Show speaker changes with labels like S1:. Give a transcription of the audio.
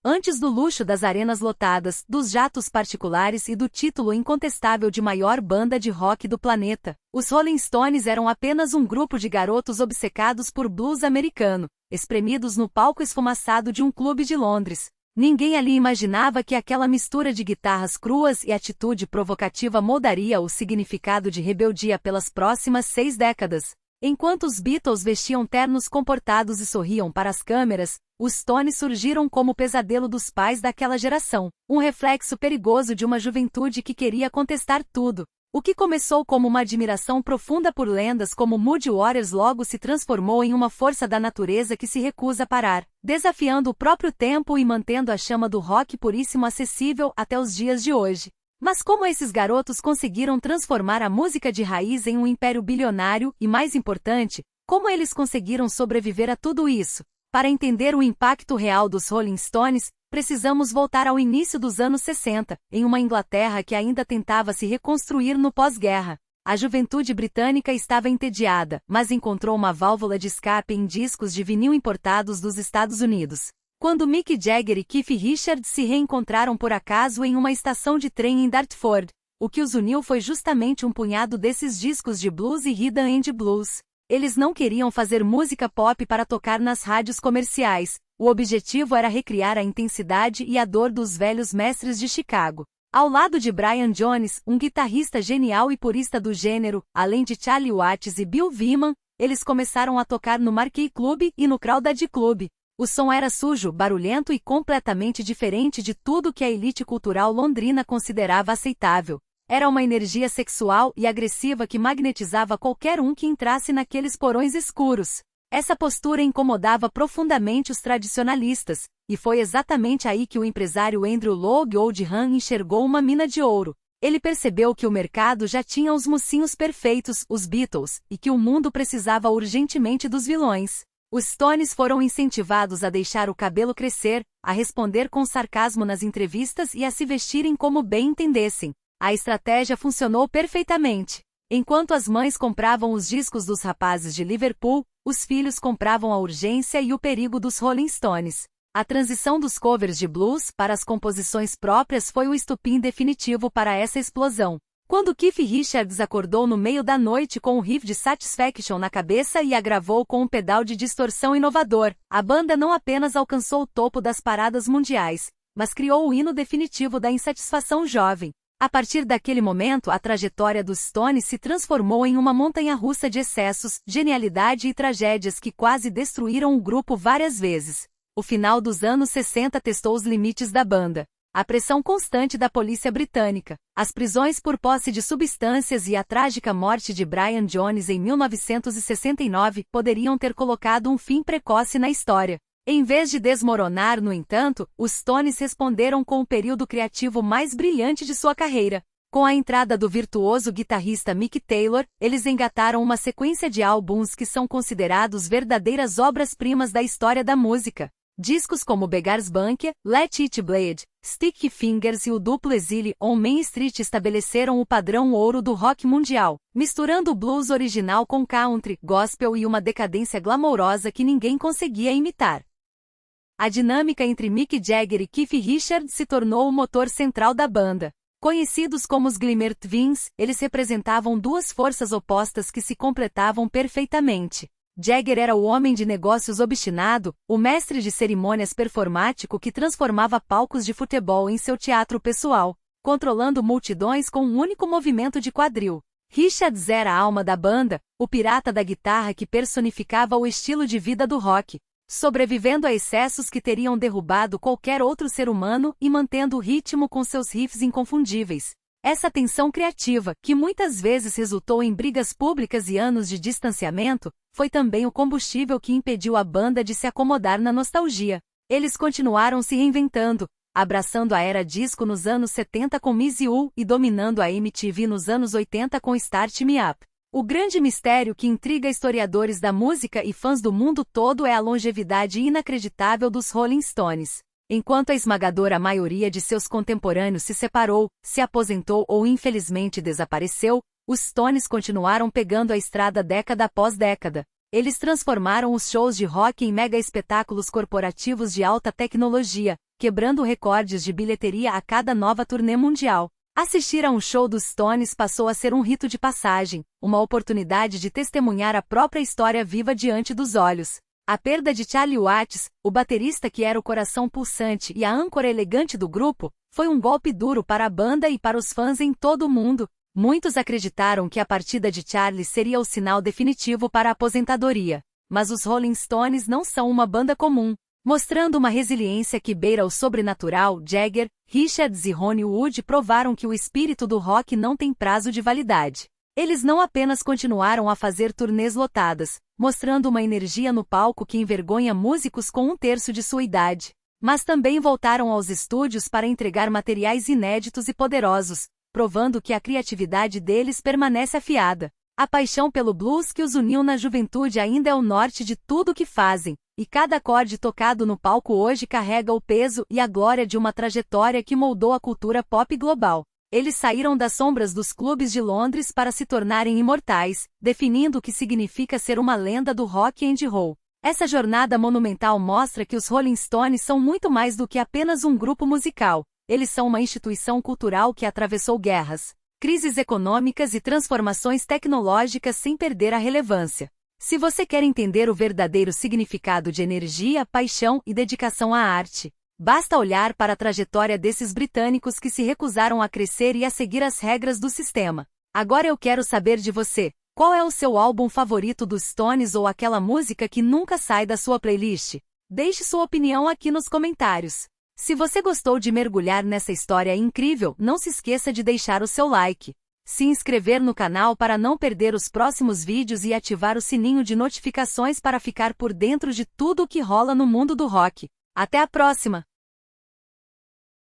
S1: Antes do luxo das arenas lotadas, dos jatos particulares e do título incontestável de maior banda de rock do planeta, os Rolling Stones eram apenas um grupo de garotos obcecados por blues americano, espremidos no palco esfumaçado de um clube de Londres. Ninguém ali imaginava que aquela mistura de guitarras cruas e atitude provocativa moldaria o significado de rebeldia pelas próximas 6 décadas. Enquanto os Beatles vestiam ternos comportados e sorriam para as câmeras, os Stones surgiram como o pesadelo dos pais daquela geração, um reflexo perigoso de uma juventude que queria contestar tudo. O que começou como uma admiração profunda por lendas como Muddy Waters logo se transformou em uma força da natureza que se recusa a parar, desafiando o próprio tempo e mantendo a chama do rock puríssimo acessível até os dias de hoje. Mas como esses garotos conseguiram transformar a música de raiz em um império bilionário e, mais importante, como eles conseguiram sobreviver a tudo isso? Para entender o impacto real dos Rolling Stones, precisamos voltar ao início dos anos 60, em uma Inglaterra que ainda tentava se reconstruir no pós-guerra. A juventude britânica estava entediada, mas encontrou uma válvula de escape em discos de vinil importados dos Estados Unidos. Quando Mick Jagger e Keith Richards se reencontraram por acaso em uma estação de trem em Dartford, o que os uniu foi justamente um punhado desses discos de blues e rhythm and blues. Eles não queriam fazer música pop para tocar nas rádios comerciais, o objetivo era recriar a intensidade e a dor dos velhos mestres de Chicago. Ao lado de Brian Jones, um guitarrista genial e purista do gênero, além de Charlie Watts e Bill Wyman, eles começaram a tocar no Marquee Club e no Crawdad Club. O som era sujo, barulhento e completamente diferente de tudo que a elite cultural londrina considerava aceitável. Era uma energia sexual e agressiva que magnetizava qualquer um que entrasse naqueles porões escuros. Essa postura incomodava profundamente os tradicionalistas, e foi exatamente aí que o empresário Andrew Loog Oldham enxergou uma mina de ouro. Ele percebeu que o mercado já tinha os mocinhos perfeitos, os Beatles, e que o mundo precisava urgentemente dos vilões. Os Stones foram incentivados a deixar o cabelo crescer, a responder com sarcasmo nas entrevistas e a se vestirem como bem entendessem. A estratégia funcionou perfeitamente. Enquanto as mães compravam os discos dos rapazes de Liverpool, os filhos compravam a urgência e o perigo dos Rolling Stones. A transição dos covers de blues para as composições próprias foi o estopim definitivo para essa explosão. Quando Keith Richards acordou no meio da noite com um riff de Satisfaction na cabeça e a gravou com um pedal de distorção inovador, a banda não apenas alcançou o topo das paradas mundiais, mas criou o hino definitivo da insatisfação jovem. A partir daquele momento, a trajetória dos Stones se transformou em uma montanha-russa de excessos, genialidade e tragédias que quase destruíram o grupo várias vezes. O final dos anos 60 testou os limites da banda. A pressão constante da polícia britânica, as prisões por posse de substâncias e a trágica morte de Brian Jones em 1969 poderiam ter colocado um fim precoce na história. Em vez de desmoronar, no entanto, os Stones responderam com o período criativo mais brilhante de sua carreira. Com a entrada do virtuoso guitarrista Mick Taylor, eles engataram uma sequência de álbuns que são considerados verdadeiras obras-primas da história da música. Discos como Beggar's Banquet, Let It Bleed, Sticky Fingers e o duplo Exile on Main Street estabeleceram o padrão ouro do rock mundial, misturando o blues original com country, gospel e uma decadência glamourosa que ninguém conseguia imitar. A dinâmica entre Mick Jagger e Keith Richards se tornou o motor central da banda. Conhecidos como os Glimmer Twins, eles representavam duas forças opostas que se completavam perfeitamente. Jagger era o homem de negócios obstinado, o mestre de cerimônias performático que transformava palcos de futebol em seu teatro pessoal, controlando multidões com um único movimento de quadril. Richards era a alma da banda, o pirata da guitarra que personificava o estilo de vida do rock, sobrevivendo a excessos que teriam derrubado qualquer outro ser humano e mantendo o ritmo com seus riffs inconfundíveis. Essa tensão criativa, que muitas vezes resultou em brigas públicas e anos de distanciamento, foi também o combustível que impediu a banda de se acomodar na nostalgia. Eles continuaram se reinventando, abraçando a era disco nos anos 70 com Miss You e dominando a MTV nos anos 80 com Start Me Up. O grande mistério que intriga historiadores da música e fãs do mundo todo é a longevidade inacreditável dos Rolling Stones. Enquanto a esmagadora maioria de seus contemporâneos se separou, se aposentou ou infelizmente desapareceu, os Stones continuaram pegando a estrada década após década. Eles transformaram os shows de rock em mega espetáculos corporativos de alta tecnologia, quebrando recordes de bilheteria a cada nova turnê mundial. Assistir a um show dos Stones passou a ser um rito de passagem, uma oportunidade de testemunhar a própria história viva diante dos olhos. A perda de Charlie Watts, o baterista que era o coração pulsante e a âncora elegante do grupo, foi um golpe duro para a banda e para os fãs em todo o mundo. Muitos acreditaram que a partida de Charlie seria o sinal definitivo para a aposentadoria. Mas os Rolling Stones não são uma banda comum. Mostrando uma resiliência que beira o sobrenatural, Jagger, Richards e Ronnie Wood provaram que o espírito do rock não tem prazo de validade. Eles não apenas continuaram a fazer turnês lotadas, mostrando uma energia no palco que envergonha músicos com um terço de sua idade, mas também voltaram aos estúdios para entregar materiais inéditos e poderosos, provando que a criatividade deles permanece afiada. A paixão pelo blues que os uniu na juventude ainda é o norte de tudo o que fazem, e cada acorde tocado no palco hoje carrega o peso e a glória de uma trajetória que moldou a cultura pop global. Eles saíram das sombras dos clubes de Londres para se tornarem imortais, definindo o que significa ser uma lenda do rock and roll. Essa jornada monumental mostra que os Rolling Stones são muito mais do que apenas um grupo musical. Eles são uma instituição cultural que atravessou guerras, crises econômicas e transformações tecnológicas sem perder a relevância. Se você quer entender o verdadeiro significado de energia, paixão e dedicação à arte, basta olhar para a trajetória desses britânicos que se recusaram a crescer e a seguir as regras do sistema. Agora eu quero saber de você. Qual é o seu álbum favorito dos Stones ou aquela música que nunca sai da sua playlist? Deixe sua opinião aqui nos comentários. Se você gostou de mergulhar nessa história incrível, não se esqueça de deixar o seu like, se inscrever no canal para não perder os próximos vídeos e ativar o sininho de notificações para ficar por dentro de tudo o que rola no mundo do rock. Até a próxima!